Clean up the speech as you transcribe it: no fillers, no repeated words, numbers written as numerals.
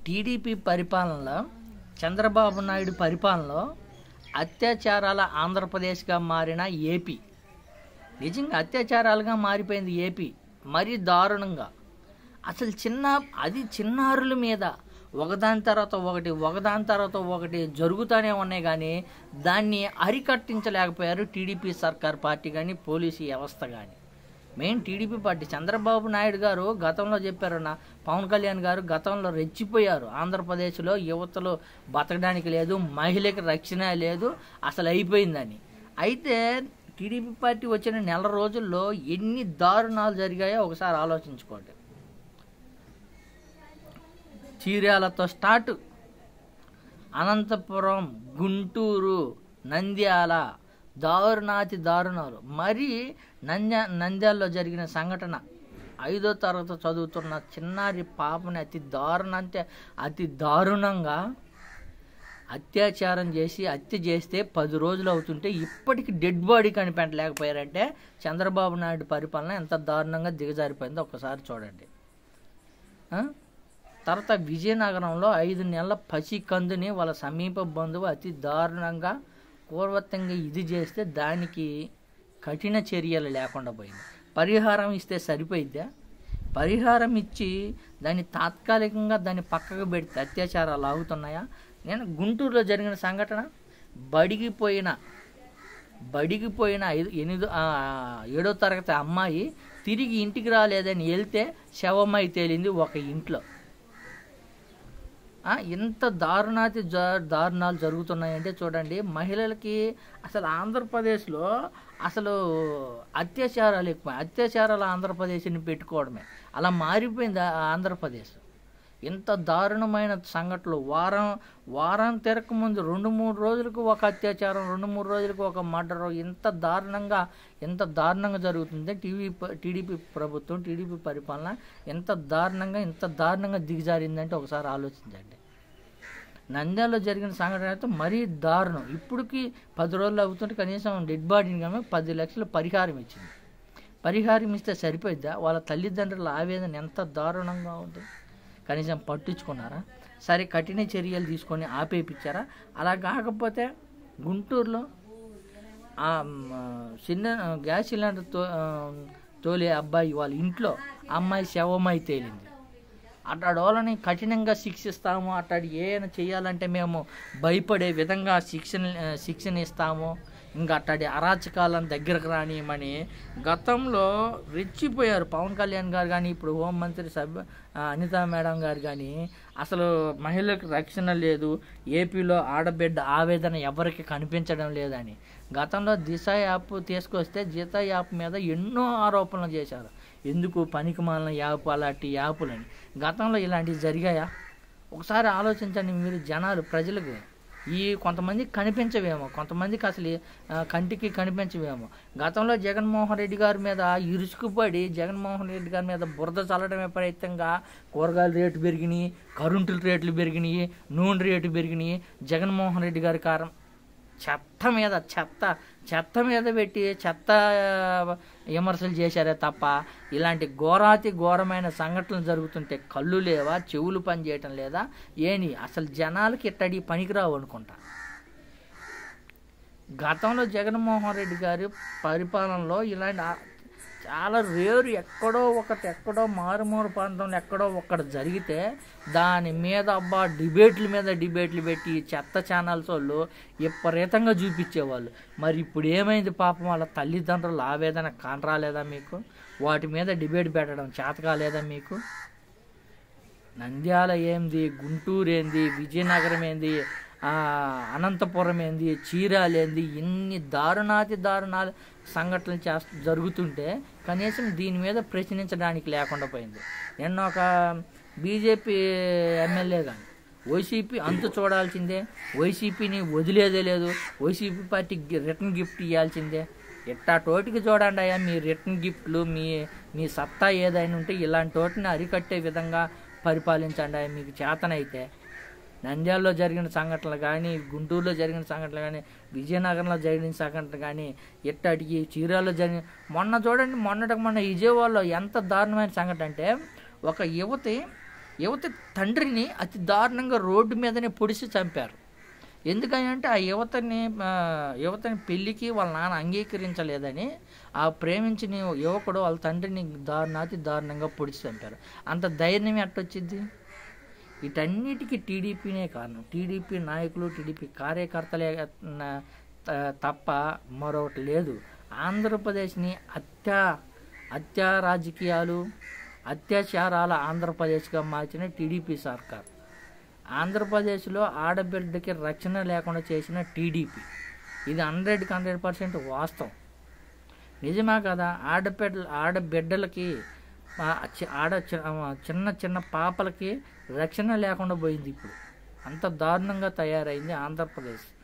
TDP పరిపాలనలో, చంద్రబాబు నాయుడు పరిపాలనలో అత్యాచారాల ఆంధ్రప్రదేశ్గా మారిన ఏపీ, నిజంగా అత్యాచారాలుగా మారిపోయింది ఏపీ. మరీ దారుణంగా అసలు చిన్నారుల మీద ఒకదాని తర్వాత ఒకటి జరుగుతూనే ఉన్నాయి. కానీ దాన్ని అరికట్టించలేకపోయారు టీడీపీ సర్కార్ పార్టీ కానీ పోలీసు వ్యవస్థ కానీ. Main TDP party. Chandrababu Naidu గారు గతంలో చెప్పారు, పవన్ కళ్యాణ్ గారు గతంలో రెచ్చిపోయారు, ఆంధ్రప్రదేశ్లో యువతలో బతకడానికి లేదు, మహిళకి రక్షణ లేదు, అసలు అయిపోయిందని. అయితే టీడీపీ పార్టీ వచ్చిన నెల రోజుల్లో ఎన్ని దారుణాలు జరిగాయో ఒకసారి ఆలోచించుకోండి. చీరాలతో స్టార్ట్, అనంతపురం, గుంటూరు, నంద్యాల, దారుణాలు. మరి నంద్యాలలో జరిగిన సంఘటన, 5వ తరగతి చదువుతున్న చిన్నారి పాపని అతి దారుణంగా అత్యాచారం చేసి హత్య చేస్తే 10 రోజులు అవుతుంటే ఇప్పటికి డెడ్ బాడీ కనిపెట్టలేకపోయారంటే చంద్రబాబు నాయుడు పరిపాలన ఎంత దారుణంగా దిగజారిపోయిందో ఒక్కసారి చూడండి. తర్వాత విజయనగరంలో 5 నెలల పసికందుని వాళ్ళ సమీప బంధువు అతి దారుణంగా పూర్వత్తంగా ఇది చేస్తే దానికి కఠిన చర్యలు లేకుండా పోయింది. పరిహారం ఇస్తే సరిపోయిద్దా? పరిహారం ఇచ్చి దాన్ని తాత్కాలికంగా దాన్ని పక్కకు పెడితే అత్యాచారాలు ఆగుతున్నాయా? నేను గుంటూరులో జరిగిన సంఘటన, బడిగిపోయిన 7వ తరగతి అమ్మాయి తిరిగి ఇంటికి రాలేదని వెళ్తే శవమై తేలింది ఒక ఇంట్లో. ఎంత దారుణాలు జరుగుతున్నాయంటే చూడండి. మహిళలకి అసలు ఆంధ్రప్రదేశ్లో అసలు అత్యాచారాలు ఎక్కువ. అత్యాచారాలు ఆంధ్రప్రదేశ్ని పెట్టుకోవడమే అలా మారిపోయింది ఆంధ్రప్రదేశ్. ఎంత దారుణమైన సంఘటనలు. వారం తిరగకముందు 2-3 రోజులకు ఒక అత్యాచారం, 2-3 రోజులకు ఒక మర్డర్. ఎంత దారుణంగా జరుగుతుంది. టీడీపీ ప్రభుత్వం, టీడీపీ పరిపాలన ఎంత దారుణంగా దిగజారిందంటే ఒకసారి ఆలోచించండి. నంద్యాలలో జరిగిన సంఘటన అయితే మరీ దారుణం. ఇప్పటికి 10 రోజులు అవుతుంటే కనీసం డెడ్ బాడీని కానీ 10 లక్షలు పరిహారం ఇచ్చింది. పరిహారం ఇస్తే సరిపోయిద్దా? వాళ్ళ తల్లిదండ్రుల ఆవేదన ఎంత దారుణంగా ఉంది. కనీసం పట్టించుకున్నారా? సరే, కఠిన చర్యలు తీసుకొని ఆపేపించారా? అలా కాకపోతే గుంటూరులో చిన్న గ్యాస్ సిలిండర్ తోలే అబ్బాయి వాళ్ళ ఇంట్లో అమ్మాయి శవమై తేలింది. అట్లాంటి వాళ్ళని కఠినంగా శిక్షిస్తాము, అట్లాంటి ఏమైనా చేయాలంటే మేము భయపడే విధంగా శిక్షణ ఇస్తాము, ఇంకా అట్లాంటి అరాచకాలను దగ్గరకు రానియమని గతంలో రెచ్చిపోయారు పవన్ కళ్యాణ్ గారు కానీ, ఇప్పుడు హోంమంత్రి అనితా మేడం గారు కానీ. అసలు మహిళలకు రక్షణ లేదు, ఏపీలో ఆడబిడ్డ ఆవేదన ఎవరికి కనిపించడం లేదని గతంలో దిశ యాప్ తీసుకొస్తే దిశ యాప్ మీద ఎన్నో ఆరోపణలు చేశారు. ఎందుకు పనికిమాలిన యాప్, అలాంటి యాపులని. గతంలో ఇలాంటివి జరిగాయా? ఒకసారి ఆలోచించండి మీరు. జనాలు, ప్రజలకు కొంతమందికి కనిపించవేమో, కొంతమందికి అసలు కంటికి కనిపించవేమో. గతంలో జగన్మోహన్ రెడ్డి గారి మీద ఇరుసుకుపడి జగన్మోహన్ రెడ్డి గారి మీద బురద చల్లడమే ప్రయత్నంగా కూరగాయల రేటు పెరిగినాయి, కరెంటుల రేట్లు పెరిగినాయి, నూనె రేటు పెరిగినాయి. జగన్మోహన్ రెడ్డి గారి కారణం చెత్త మీద పెట్టి చెత్త విమర్శలు చేశారే తప్ప ఇలాంటి ఘోరమైన సంఘటనలు జరుగుతుంటే కళ్ళు లేవా, చెవులు పని చేయటం లేదా? అసలు జనాలకి ఇట్టడి పనికిరావు అనుకుంటా. గతంలో జగన్మోహన్ రెడ్డి గారి పరిపాలనలో ఇలాంటి చాలా రేరు, ఎక్కడో మారుమూల ప్రాంతంలో ఎక్కడో ఒక్కటి జరిగితే దాని మీద డిబేట్లు పెట్టి చెత్త ఛానల్స్ వాళ్ళు విపరీతంగా చూపించేవాళ్ళు. మరి ఇప్పుడు ఏమైంది పాపం? వాళ్ళ తల్లిదండ్రుల ఆవేదన కానరాలేదా మీకు? వాటి మీద డిబేట్ పెట్టడం చేత కాలేదా మీకు? నంద్యాల ఏంది, గుంటూరు ఏంది, విజయనగరం ఏంది, అనంతపురం ఏంది, చీరాలేంది, ఇన్ని దారుణాలు సంఘటనలు జరుగుతుంటే కనీసం దీని మీద ప్రశ్నించడానికి లేకుండా పోయింది. నిన్న ఒక బీజేపీ ఎమ్మెల్యే కానీ వైసీపీ అంతు చూడాల్సిందే, వైసీపీని వదిలేదే లేదు, వైసీపీ పార్టీకి రిటర్న్ గిఫ్ట్ ఇవ్వాల్సిందే. ఇట్టాటోటికి చూడండి అయ్యా, మీ రిటర్న్ గిఫ్ట్లు, మీ సత్తా ఏదైనా ఉంటే ఇలాంటి వాటిని అరికట్టే విధంగా పరిపాలించండి మీకు చేతనైతే. నంద్యాలలో జరిగిన సంఘటనలు కానీ, గుంటూరులో జరిగిన సంఘటనలు కానీ, విజయనగరంలో జరిగిన సంఘటనలు కానీ, ఇట్టడికి చీరాల్లో జరిగిన మొన్న విజయవాడలో ఎంత దారుణమైన సంఘటన అంటే, ఒక యువతి యువతి తండ్రిని అతి దారుణంగా రోడ్డు మీదనే పొడిచి చంపారు. ఎందుకని ఆ యువతని పెళ్ళికి వాళ్ళ నాన్న అంగీకరించలేదని ఆ ప్రేమించిన యువకుడు వాళ్ళ తండ్రిని అతి దారుణంగా పొడిచి చంపారు. అంత ధైర్యం ఎట్టొచ్చింది? వీటన్నిటికీ టీడీపీనే కారణం. టీడీపీ నాయకులు, టీడీపీ కార్యకర్తలే తప్ప మరొకటి లేదు. ఆంధ్రప్రదేశ్ని హత్యా రాజకీయాలు, అత్యాచారాల ఆంధ్రప్రదేశ్గా మార్చిన టీడీపీ సర్కార్. ఆంధ్రప్రదేశ్లో ఆడబిడ్డకి రక్షణ లేకుండా చేసిన టీడీపీ. ఇది 100% వాస్తవం. నిజమా కదా? ఆడబిడ్డలకి చిన్న పాపలకి రక్షణ లేకుండా పోయింది. ఇప్పుడు అంత దారుణంగా తయారైంది ఆంధ్రప్రదేశ్.